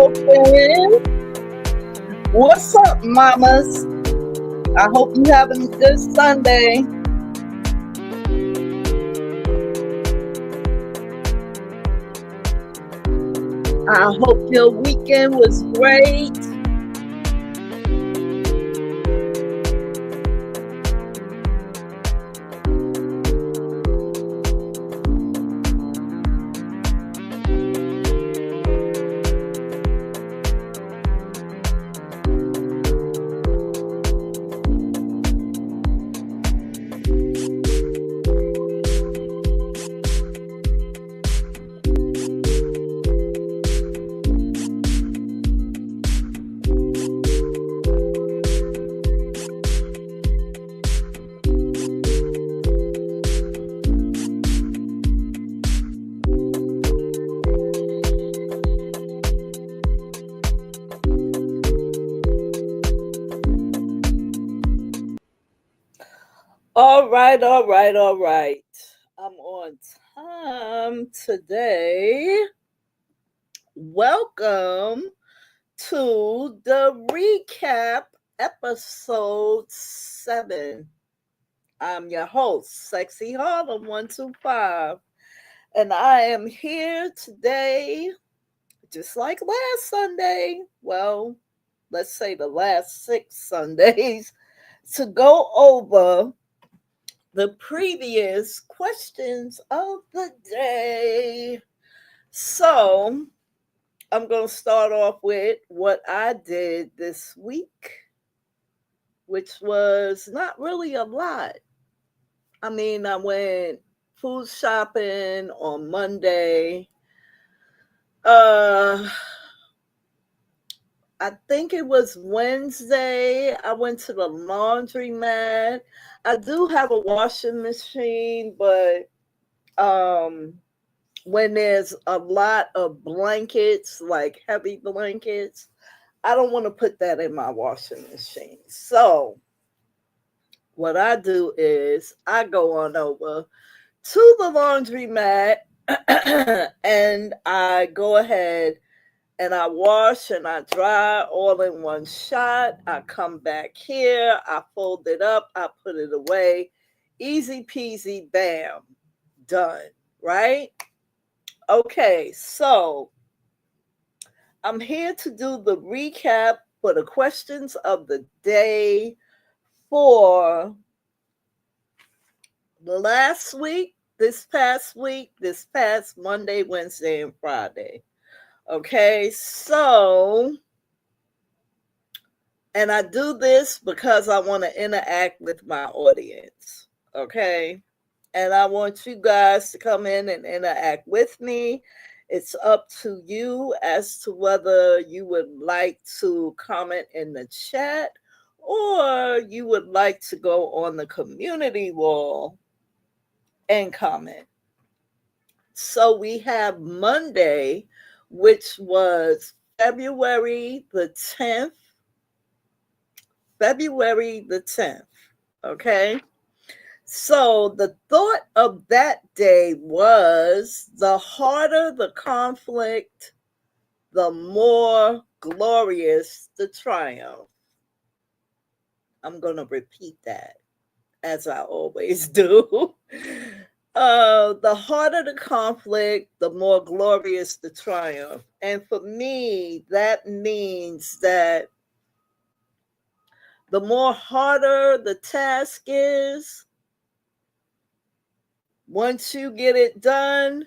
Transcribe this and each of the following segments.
open. What's up, mamas? I hope you having a good Sunday. I hope your weekend was great. All right. I'm on time today. Welcome to the Recap Episode 7. I'm your host, Sexy Harlem 125, and I am here today, just like last Sunday. Well, let's say the last 6 Sundays, to go over the previous questions of the day. So, I'm going to start off with what I did this week, which was not really a lot. I mean, I went food shopping on Monday. I think it was Wednesday. I went to the laundromat. I do have a washing machine, but when there's a lot of blankets, like heavy blankets, I don't want to put that in my washing machine. So what I do is I go on over to the laundromat and I go ahead and I wash and I dry all in one shot. I come back here, I fold it up, I put it away. Easy peasy, bam, done, right? Okay, so I'm here to do the recap for the questions of the day for the last week, this past Monday, Wednesday, and Friday. Okay, so, and I do this because I want to interact with my audience. Okay, and I want you guys to come in and interact with me. It's up to you as to whether you would like to comment in the chat or you would like to go on the community wall and comment. So we have Monday, which was February the 10th. Okay. So the thought of that day was the harder the conflict, the more glorious the triumph. I'm going to repeat that as I always do. The harder the conflict, the more glorious the triumph. And for me, that means that the more harder the task is, once you get it done,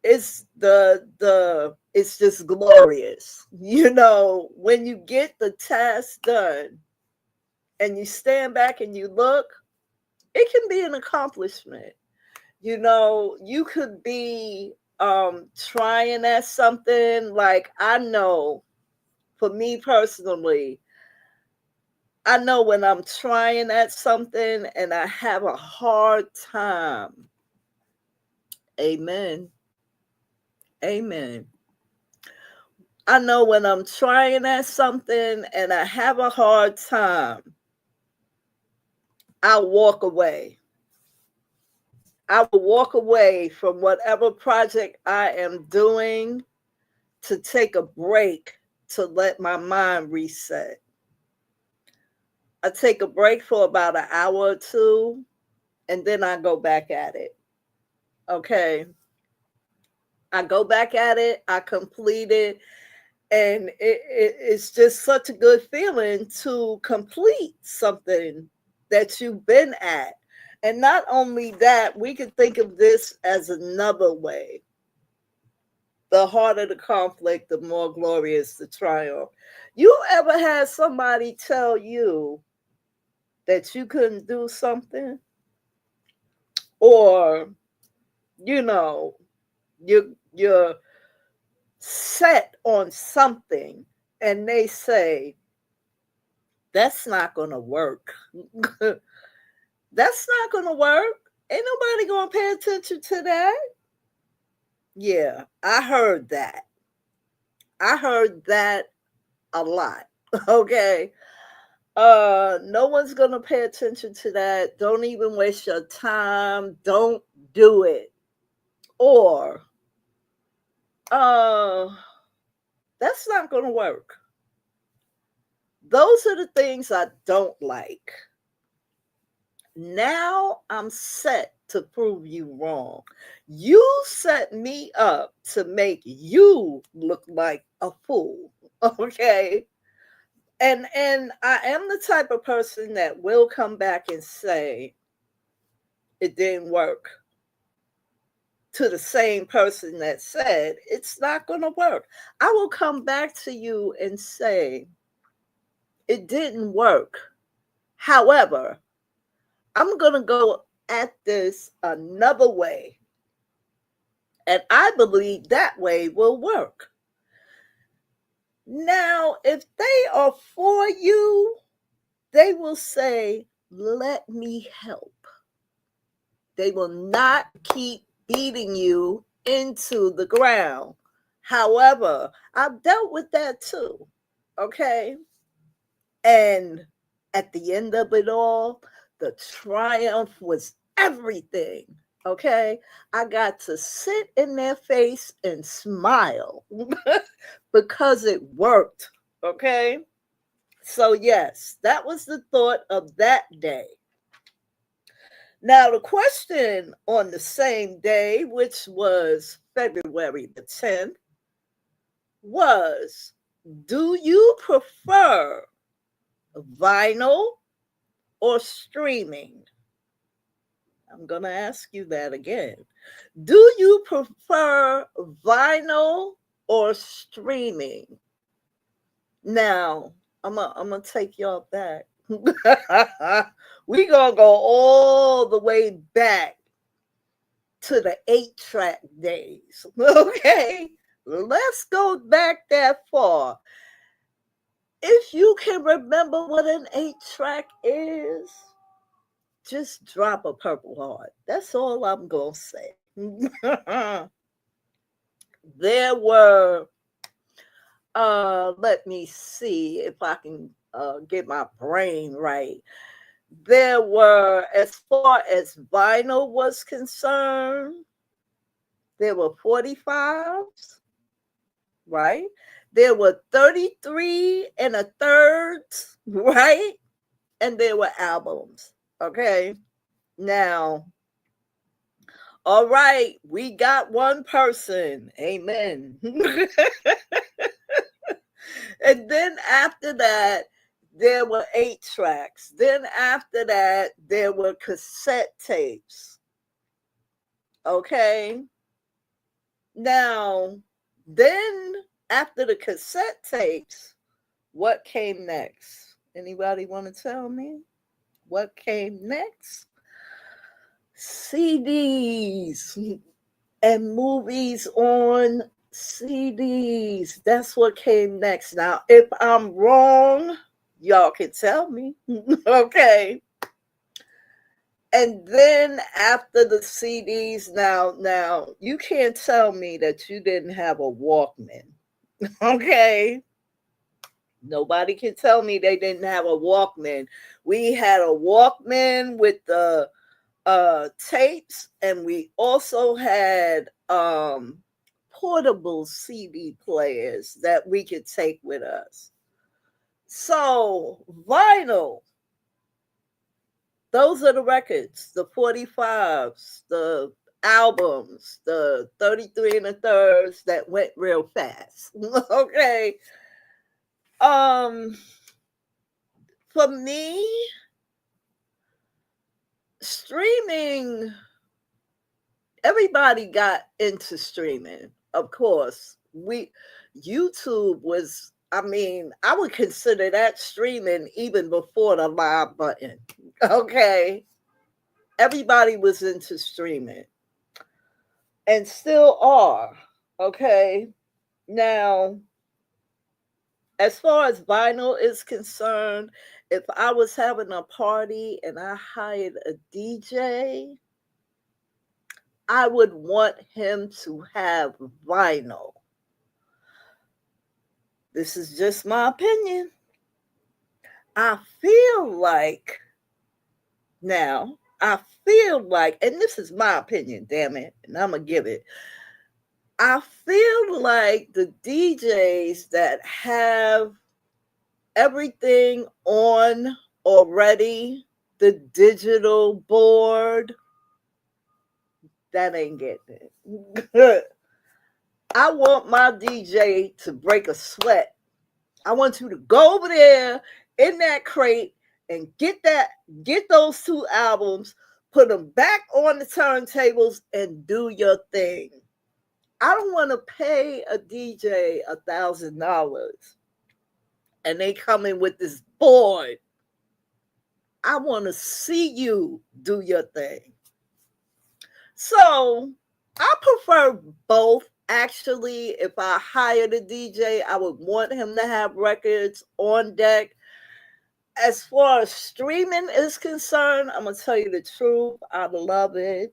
it's it's just glorious. You know, when you get the task done and you stand back and you look, it can be an accomplishment. You know, you could be trying at something. Like, I know, for me personally, I know when I'm trying at something and I have a hard time. Amen. Amen. I know when I'm trying at something and I have a hard time, I'll walk away. I will walk away from whatever project I am doing to take a break to let my mind reset. I take a break for about an hour or two, and then I go back at it. Okay. I go back at it, I complete it, and it's just such a good feeling to complete something that you've been at. And not only that, we can think of this as another way. The harder the conflict, the more glorious the triumph. You ever had somebody tell you that you couldn't do something? Or, you know, you're set on something and they say, that's not going to work. That's not going to work. Ain't nobody going to pay attention to that. Yeah, I heard that. I heard that a lot. Okay. No one's going to pay attention to that. Don't even waste your time. Don't do it. Or, uh, that's not going to work. Those are the things I don't like. Now I'm set to prove you wrong. You set me up to make you look like a fool. Okay. And I am the type of person that will come back and say it didn't work to the same person that said it's not going to work. I will come back to you and say it didn't work. However, I'm going to go at this another way. And I believe that way will work. Now, if they are for you, they will say, let me help. They will not keep beating you into the ground. However, I've dealt with that too. Okay. And at the end of it all, the triumph was everything. Okay. I got to sit in their face and smile because it worked. Okay. So, yes, that was the thought of that day. Now, the question on the same day, which was February the 10th, was, do you prefer vinyl or streaming? I'm going to ask you that again. Do you prefer vinyl or streaming? Now, I'm going to take y'all back. We going to go all the way back to the 8-track days. Okay? Let's go back that far. If you can remember what an 8-track is, just drop a purple heart. That's all I'm going to say. There were, let me see if I can get my brain right. There were, as far as vinyl was concerned, there were 45s, right? There were 33 and a thirds, right? And there were albums, okay? Now, all right, we got one person. Amen. And then after that, there were 8 tracks. Then after that, there were cassette tapes. Okay. Now, then after the cassette tapes, what came next? Anybody want to tell me what came next? CDs and movies on CDs. That's what came next. Now, if I'm wrong, y'all can tell me. Okay. And then after the CDs, now you can't tell me that you didn't have a Walkman. Okay. Nobody can tell me they didn't have a Walkman. We had a Walkman with the tapes, and we also had portable CD players that we could take with us. So, vinyl, those are the records, the 45s, the albums, the 33 and the thirds that went real fast. Okay. Um, for me, streaming, everybody got into streaming. Of course, YouTube was, I mean, I would consider that streaming even before the live button. Okay. Everybody was into streaming and still are. Okay. Now, as far as vinyl is concerned, if I was having a party and I hired a DJ, I would want him to have vinyl. This is just my opinion. I feel like now, I feel like, and this is my opinion, damn it, and I'm going to give it. I feel like the DJs that have everything on already, the digital board, that ain't getting it. I want my DJ to break a sweat. I want you to go over there in that crate and get those two albums, put them back on the turntables and do your thing. I don't want to pay a DJ $1,000 and they come in with this board. I want to see you do your thing. So I prefer both. Actually, if I hired a DJ, I would want him to have records on deck. As far as streaming is concerned, I'm going to tell you the truth. I love it.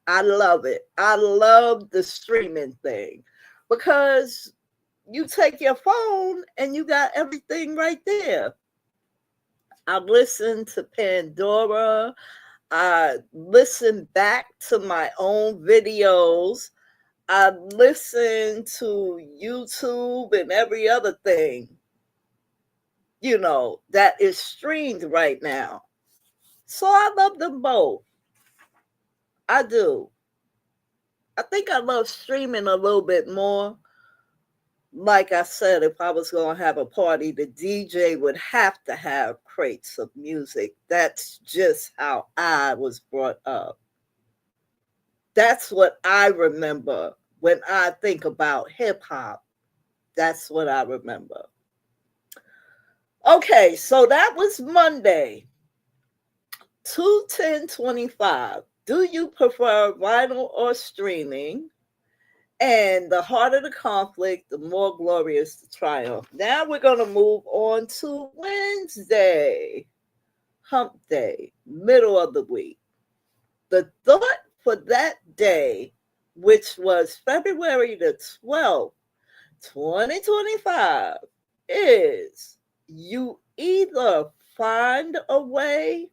I love it. I love the streaming thing because you take your phone and you got everything right there. I listen to Pandora. I listen back to my own videos. I listen to YouTube and every other thing, that is streamed right now. So I love them both. I do. I think I love streaming a little bit more. Like I said, if I was going to have a party, the DJ would have to have crates of music. That's just how I was brought up. That's what I remember when I think about hip hop. That's what I remember. Okay, so that was Monday, 2/10/25. Do you prefer vinyl or streaming? And the harder the conflict, the more glorious the triumph. Now we're going to move on to Wednesday, hump day, middle of the week. The thought for that day, which was February the 12th, 2025, is you either find a way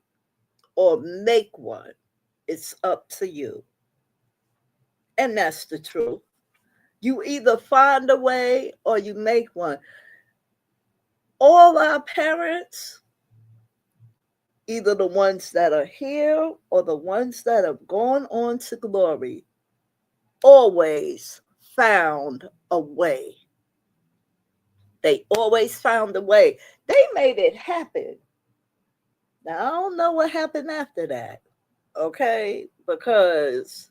or make one. It's up to you. And that's the truth. You either find a way or you make one. All our parents, either the ones that are here or the ones that have gone on to glory, always found a way. They always found a way. They made it happen. Now, I don't know what happened after that, okay? Because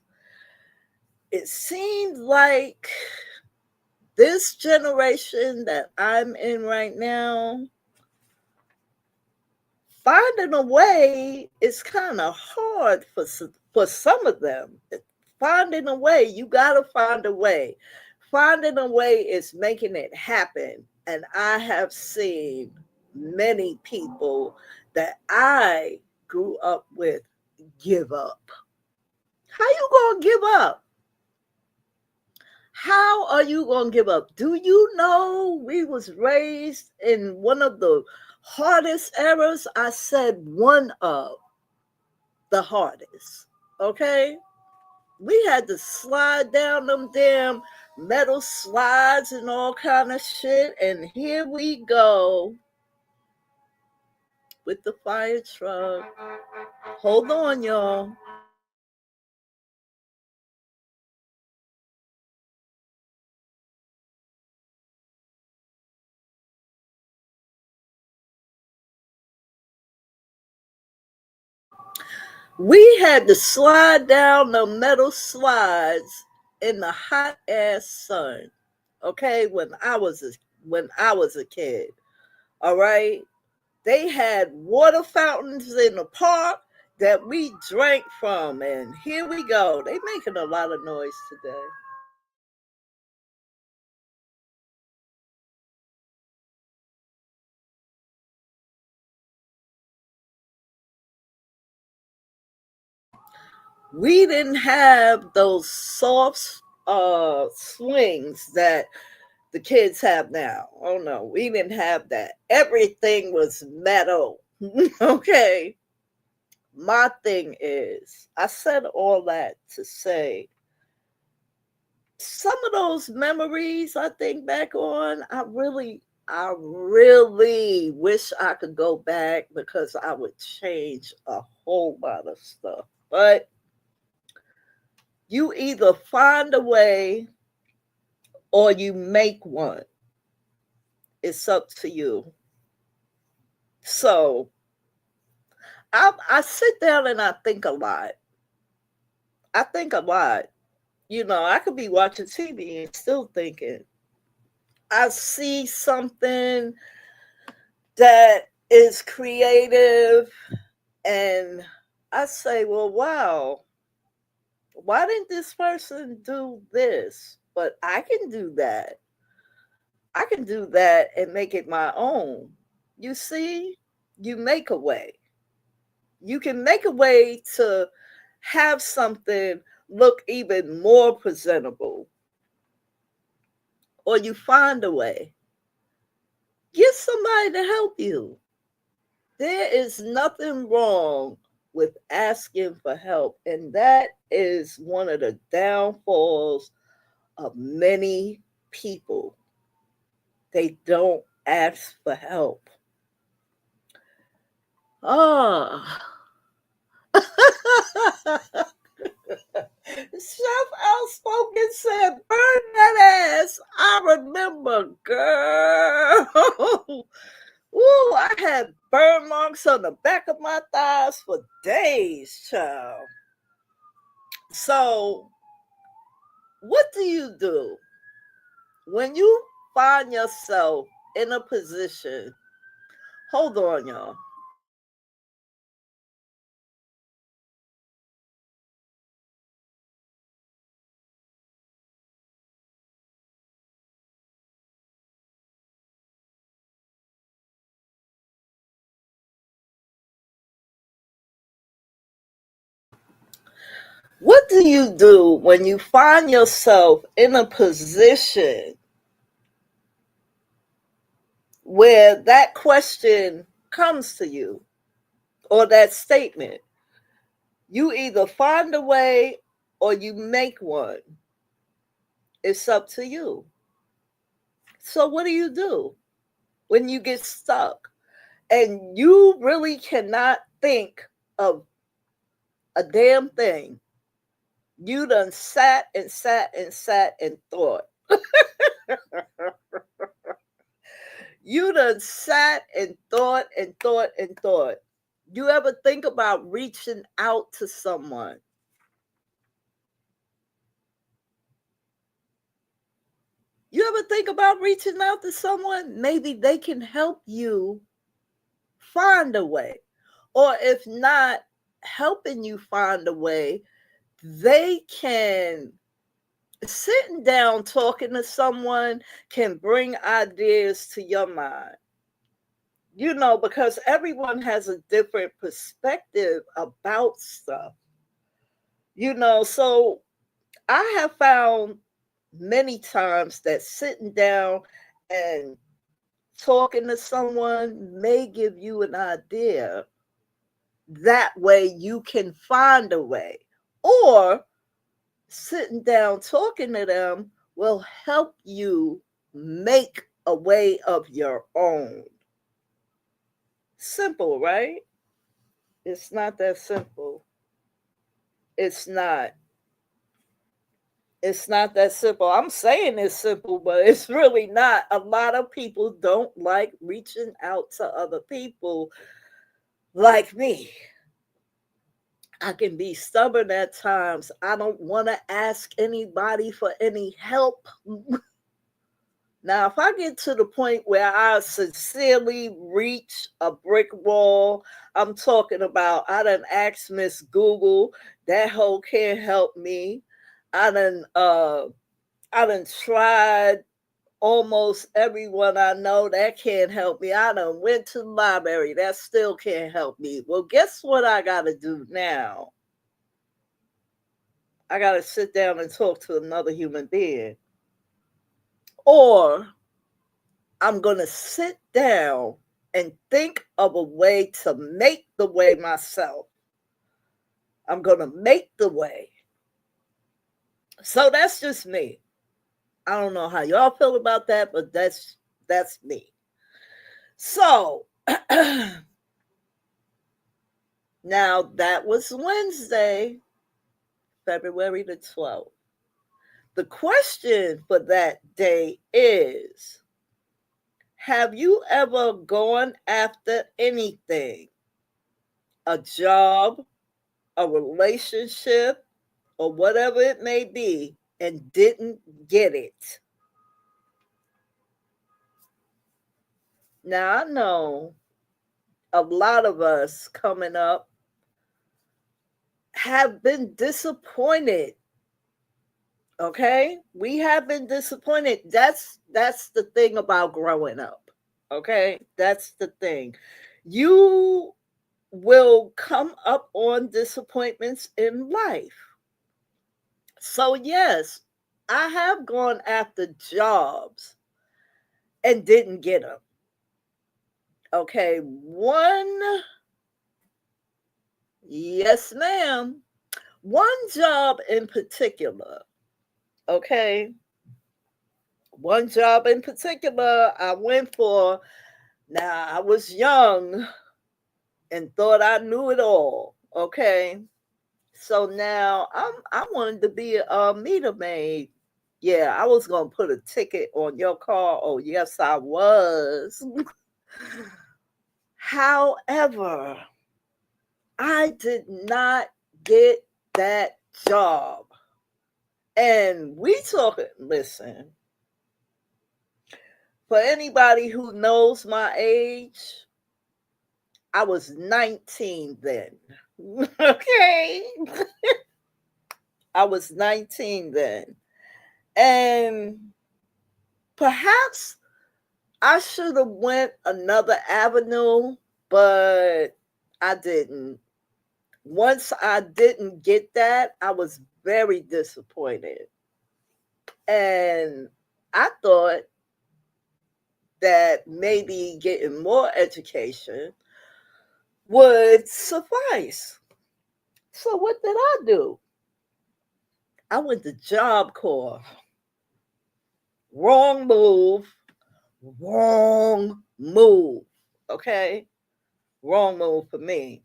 it seemed like this generation that I'm in right now, finding a way is kind of hard for some of them. Finding a way, you got to find a way. Finding a way is making it happen. And I have seen many people that I grew up with give up. How you going to give up? How are you going to give up? Do you know we was raised in one of the hardest eras? I said one of the hardest, okay? We had to slide down them damn metal slides and all kind of shit. And here we go with the fire truck. Hold on, y'all. We had to slide down the metal slides in the hot ass sun. Okay, when I was a kid. All right. They had water fountains in the park that we drank from, and here we go. They making a lot of noise today. We didn't have those soft swings that the kids have now. Oh no, we didn't have that. Everything was metal. Okay. My thing is, I said all that to say some of those memories I think back on, I really wish I could go back because I would change a whole lot of stuff. But you either find a way or you make one. It's up to you. So I sit down and I think a lot. I think a lot. You know, I could be watching TV and still thinking. I see something that is creative and I say, well, wow, why didn't this person do this? But I can do that. I can do that and make it my own. You see, you make a way. You can make a way to have something look even more presentable, or you find a way. Get somebody to help you. There is nothing wrong with asking for help. And that is one of the downfalls of many people. They don't ask for help. Ah. Chef Outspoken said, burn that ass. I remember, girl. Ooh, I had burn marks on the back of my thighs for days, child. So, what do you do when you find yourself in a position? Hold on, y'all. What do you do when you find yourself in a position where that question comes to you or that statement? You either find a way or you make one. It's up to you. So, what do you do when you get stuck and you really cannot think of a damn thing? You done sat and sat and sat and thought. You done sat and thought and thought and thought. You ever think about reaching out to someone? You ever think about reaching out to someone? Maybe they can help you find a way. Or if not helping you find a way, they can sitting down talking to someone can bring ideas to your mind. You know, because everyone has a different perspective about stuff. You know, so I have found many times that sitting down and talking to someone may give you an idea. That way you can find a way. Or sitting down talking to them will help you make a way of your own. Simple, right? It's not that simple. It's not. It's not that simple. I'm saying it's simple, but it's really not. A lot of people don't like reaching out to other people like me. I can be stubborn at times. I don't want to ask anybody for any help. Now, if I get to the point where I sincerely reach a brick wall, I'm talking about I done asked Miss Google, that hoe can't help me. I done I done tried almost everyone I know that can't help me. I done went to the library, that still can't help me. Well, guess what I gotta do now? I gotta sit down and talk to another human being. Or I'm going to sit down and think of a way to make the way myself. I'm going to make the way. So that's just me. I don't know how y'all feel about that, but that's me. So now that was Wednesday, February the 12th. The question for that day is, have you ever gone after anything? A job, a relationship, or whatever it may be, and didn't get it? Now, I know a lot of us coming up have been disappointed. Okay? We have been disappointed. That's the thing about growing up. Okay? That's the thing. You will come up on disappointments in life. So, yes, I have gone after jobs and didn't get them. Okay, yes, ma'am. One job in particular. Okay, one job in particular I went for. Now, I was young and thought I knew it all. Okay, so now I wanted to be a meter maid. Yeah, I was gonna put a ticket on your car. Oh, yes, I was. However, I did not get that job. And we talking, listen, for anybody who knows my age, I was 19 then. Okay. I was 19 then. And perhaps I should have went another avenue, but I didn't. Once I didn't get that, I was very disappointed. And I thought that maybe getting more education would suffice. So what did I do? I went to Job Corps. Wrong move. Wrong move. Okay? Wrong move for me.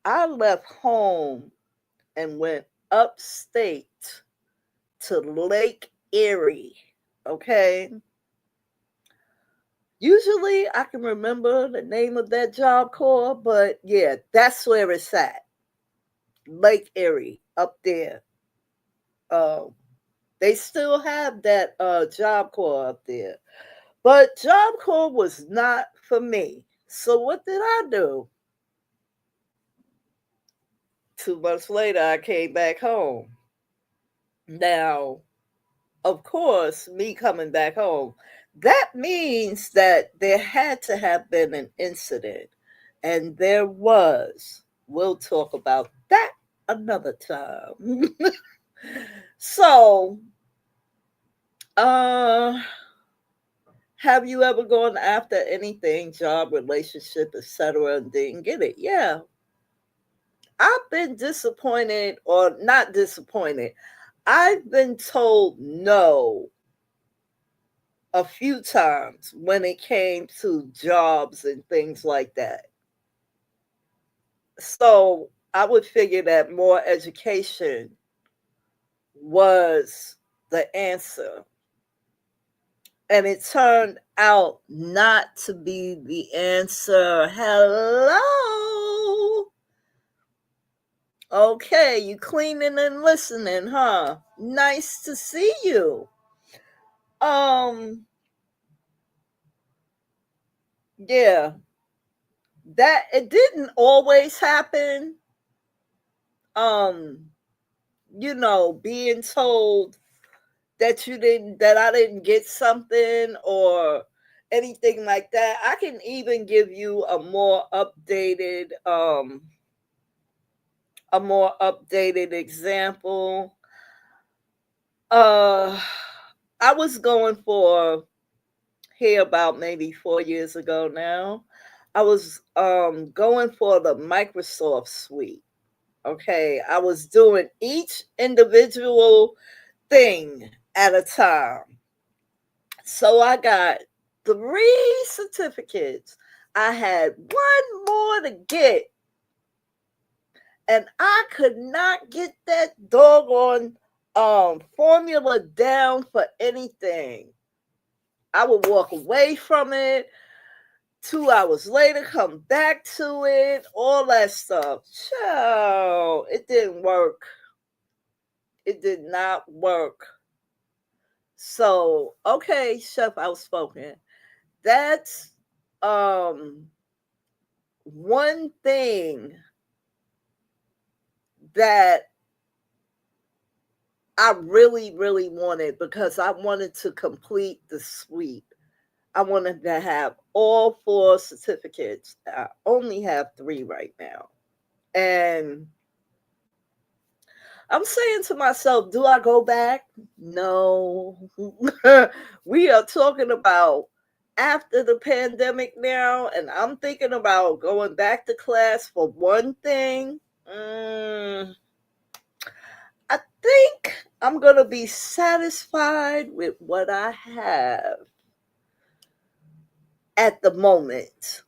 I left home and went upstate to Lake Erie. Okay? Usually I can remember the name of that Job Corps, but yeah, that's where it's at. Lake Erie, up there. Um, they still have that Job Corps up there. But Job Corps was not for me. So what did I do? 2 months later, I came back home. Now, of course, me coming back home, that means that there had to have been an incident. And there was. We'll talk about that another time. So, uh, have you ever gone after anything, job, relationship, etc., and didn't get it? Yeah, I've been disappointed, or not disappointed. I've been told no a few times when it came to jobs and things like that. So I would figure that more education was the answer. And it turned out not to be the answer. Hello. Okay, you cleaning and listening, huh? Nice to see you. Um, yeah, that it didn't always happen. Um, being told that I didn't get something or anything like that. I can even give you a more updated example. Uh I was going for here about maybe 4 years ago now. I was going for the Microsoft suite. Okay. I was doing each individual thing at a time. So I got 3 certificates. I had one more to get, and I could not get that doggone formula down for anything. I would walk away from it. 2 hours later, come back to it, all that stuff. So it didn't work. It did not work. So, okay, Chef Outspoken. That's um one thing that I really, really wanted, because I wanted to complete the suite. I wanted to have all 4 certificates. I only have 3 right now. And I'm saying to myself, do I go back? No. We are talking about after the pandemic now, and I'm thinking about going back to class for one thing. I think I'm going to be satisfied with what I have at the moment,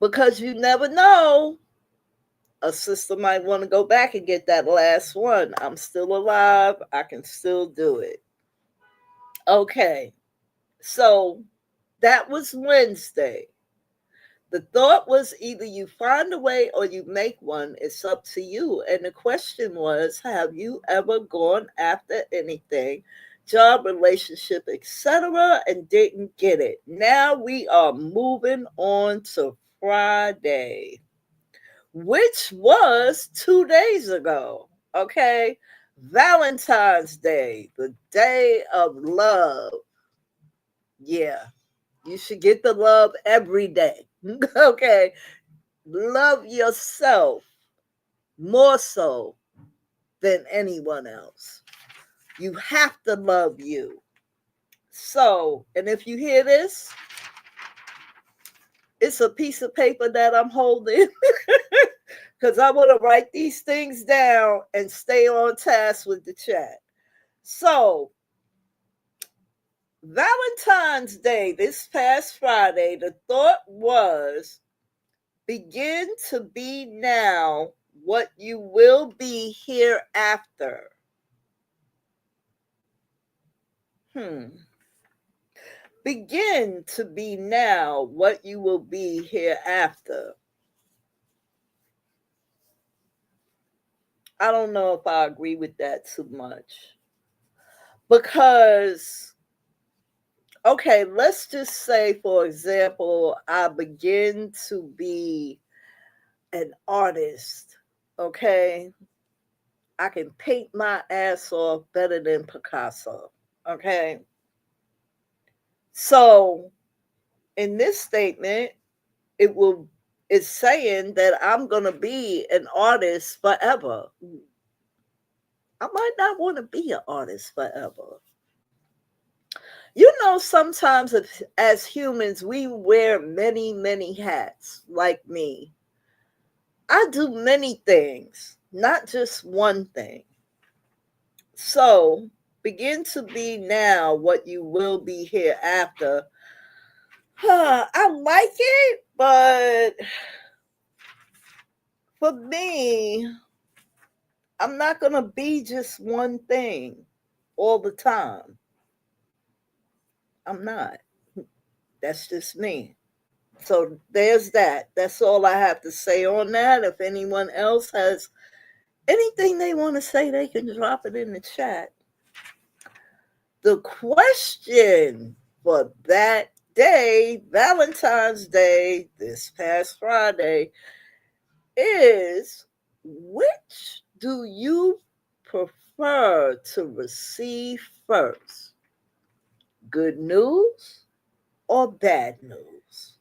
because you never know. A sister might want to go back and get that last one. I'm still alive. I can still do it. Okay. So that was Wednesday. The thought was either you find a way or you make one. It's up to you. And the question was, have you ever gone after anything, job, relationship, etc., and didn't get it? Now we are moving on to Friday, which was 2 days ago. Okay. Valentine's Day, the day of love. Yeah. You should get the love every day. Okay. Love yourself more so than anyone else. You have to love you. So, and if you hear this, it's a piece of paper that I'm holding because I want to write these things down and stay on task with the chat. So, Valentine's Day, this past Friday, the thought was, begin to be now what you will be hereafter. Begin to be now what you will be hereafter. I don't know if I agree with that too much. Because, okay, let's just say, for example, I begin to be an artist. Okay. I can paint my ass off better than Picasso. Okay. So in this statement, it will it's saying that I'm gonna be an artist forever. I might not want to be an artist forever. Sometimes as humans, we wear many, many hats, like me. I do many things, not just one thing. So begin to be now what you will be hereafter. I like it, but for me, I'm not going to be just one thing all the time. I'm not. That's just me. So there's that. That's all I have to say on that. If anyone else has anything they want to say, they can drop it in the chat. The question for that day, Valentine's Day, this past Friday, is which do you prefer to receive first? Good news or bad news?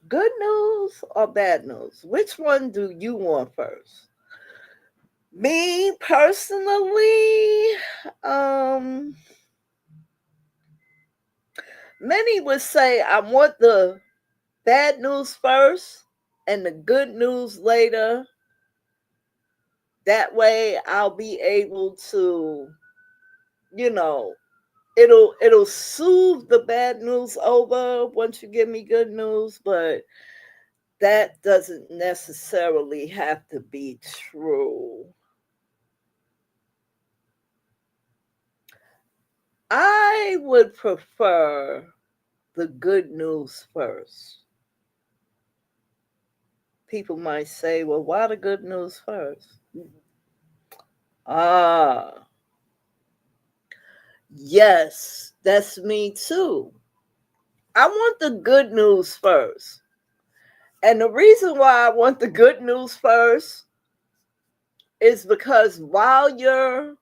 Good news or bad news? Which one do you want first? Me personally, many would say I want the bad news first and the good news later. That way I'll be able to, you know, it'll soothe the bad news over once you give me good news, but that doesn't necessarily have to be true. I would prefer the good news first. People might say, well, why the good news first? Ah, yes, that's me too. I want the good news first. And the reason why I want the good news first is because while you're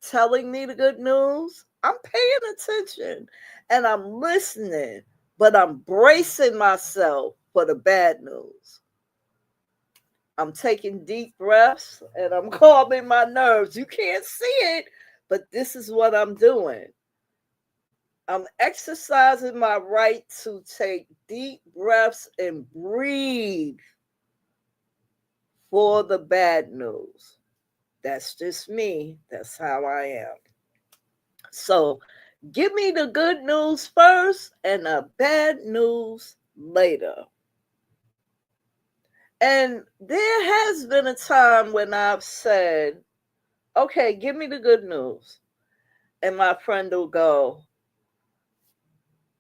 telling me the good news, I'm paying attention and I'm listening, but I'm bracing myself for the bad news. I'm taking deep breaths and I'm calming my nerves. You can't see it, but this is what I'm doing. I'm exercising my right to take deep breaths and breathe for the bad news. That's just me. That's how I am. So give me the good news first and the bad news later. And there has been a time when I've said, okay, give me the good news. And my friend will go,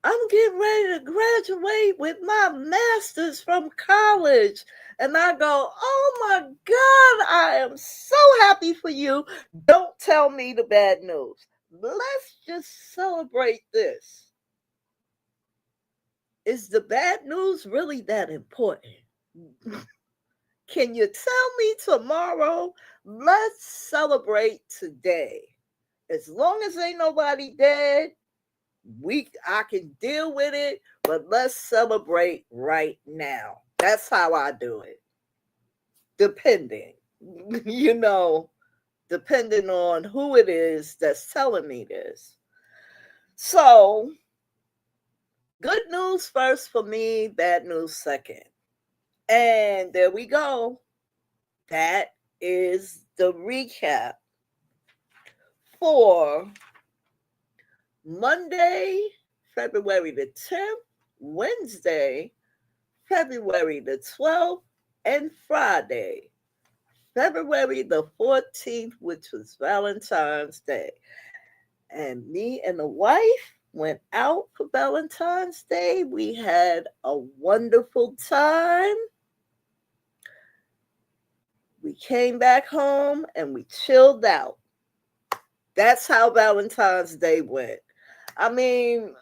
I'm getting ready to graduate with my master's from college. And I go, oh my God, I am so happy for you. Don't tell me the bad news. Let's just celebrate this. Is the bad news really that important? Can you tell me tomorrow? Let's celebrate today. As long as ain't nobody dead, I can deal with it, but let's celebrate right now. That's how I do it. Depending, you know, depending on who it is that's telling me this. So, good news first for me, bad news second. And there we go. That is the recap for Monday, February the 10th, Wednesday, February the 12th, and Friday, February the 14th, which was Valentine's Day. And me and the wife went out for Valentine's Day. We had a wonderful time. We came back home and we chilled out. That's how Valentine's Day went. I mean,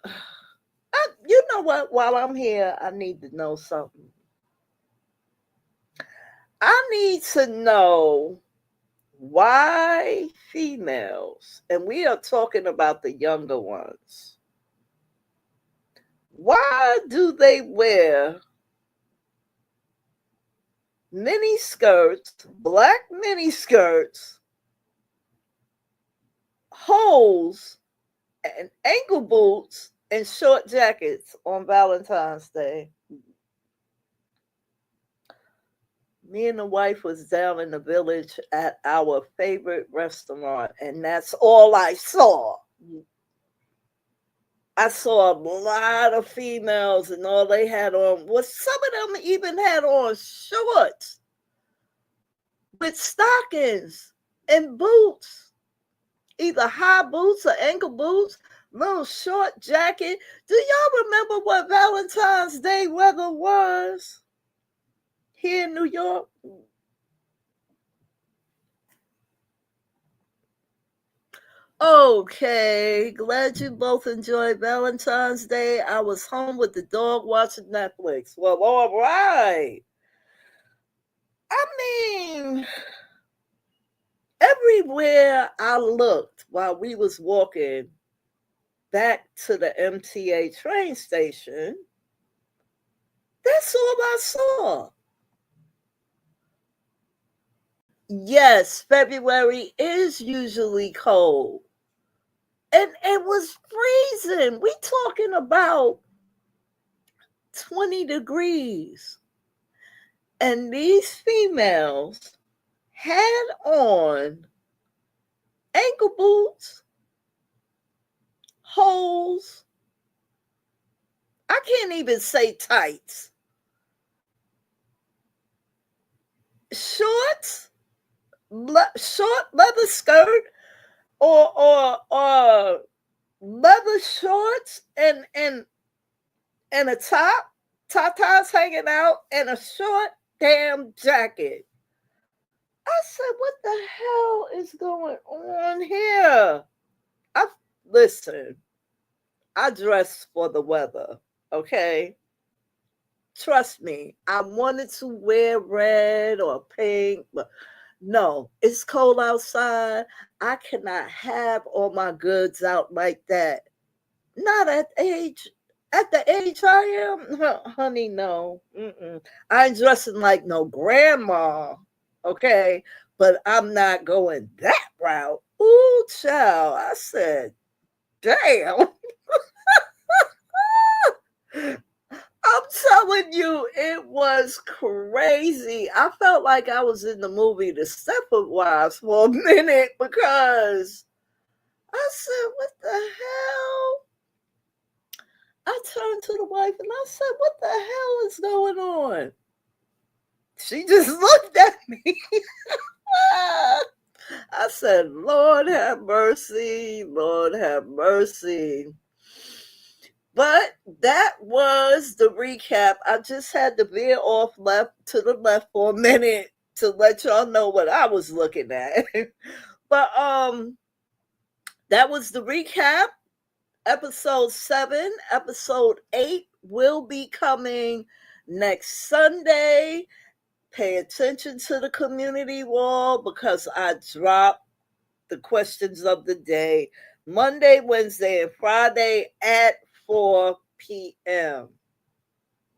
you know what? While I'm here, I need to know something. I need to know why females, and we are talking about the younger ones, why do they wear mini skirts, black mini skirts, holes, and ankle boots and short jackets on Valentine's Day. Me and the wife was down in the village at our favorite restaurant, and that's all I saw. I saw a lot of females, and all they had on was, some of them even had on shorts with stockings and boots, either high boots or ankle boots, little short jacket. Do y'all remember what Valentine's Day weather was here in New York? Okay, glad you both enjoyed Valentine's Day. I was home with the dog watching Netflix. Well, all right. I mean, everywhere I looked while we was walking back to the MTA train station, that's all I saw. Yes, February is usually cold. And it was freezing. We talking about 20 degrees. And these females had on ankle boots, holes. I can't even say tights. Shorts, short leather skirt, or leather shorts and a top, tatas hanging out, and a short damn jacket. I said, what the hell is going on here? I listen, I dress for the weather, okay? Trust me, I wanted to wear red or pink, but no, it's cold outside. I cannot have all my goods out like that. Not at the age I am, honey. No, I ain't dressing like no grandma, okay? But I'm not going that route. Ooh, child, I said, damn. I'm telling you, it was crazy. I felt like I was in the movie The Stepford Wives for a minute because I said, what the hell? I turned to the wife and I said, what the hell is going on? She just looked at me. I said, Lord have mercy, Lord have mercy. But that was the recap. I just had to veer off left to the left for a minute to let y'all know what I was looking at. But that was the recap. Episode 7, episode 8 will be coming next Sunday. Pay attention to the community wall because I drop the questions of the day Monday, Wednesday, and Friday at 4 p.m.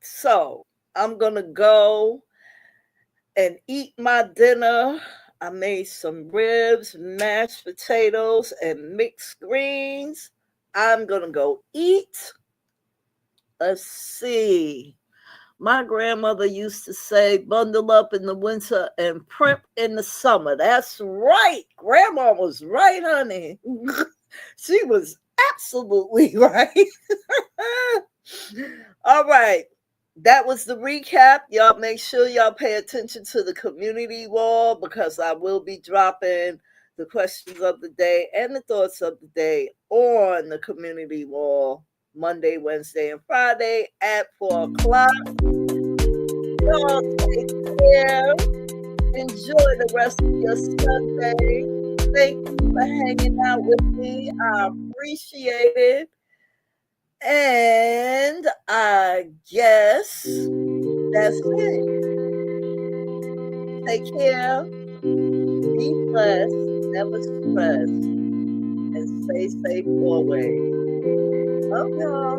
So I'm going to go and eat my dinner. I made some ribs, mashed potatoes, and mixed greens. I'm going to go eat. Let's see. My grandmother used to say, bundle up in the winter and primp in the summer. That's right. Grandma was right, honey. She was absolutely right. All right. That was the recap. Y'all make sure y'all pay attention to the community wall because I will be dropping the questions of the day and the thoughts of the day on the community wall Monday, Wednesday, and Friday at 4 o'clock. Y'all take care. Enjoy the rest of your Sunday. Thank you for hanging out with me. I appreciate it. And I guess that's it. Take care. Be blessed. Never stress. And stay safe always. Love y'all.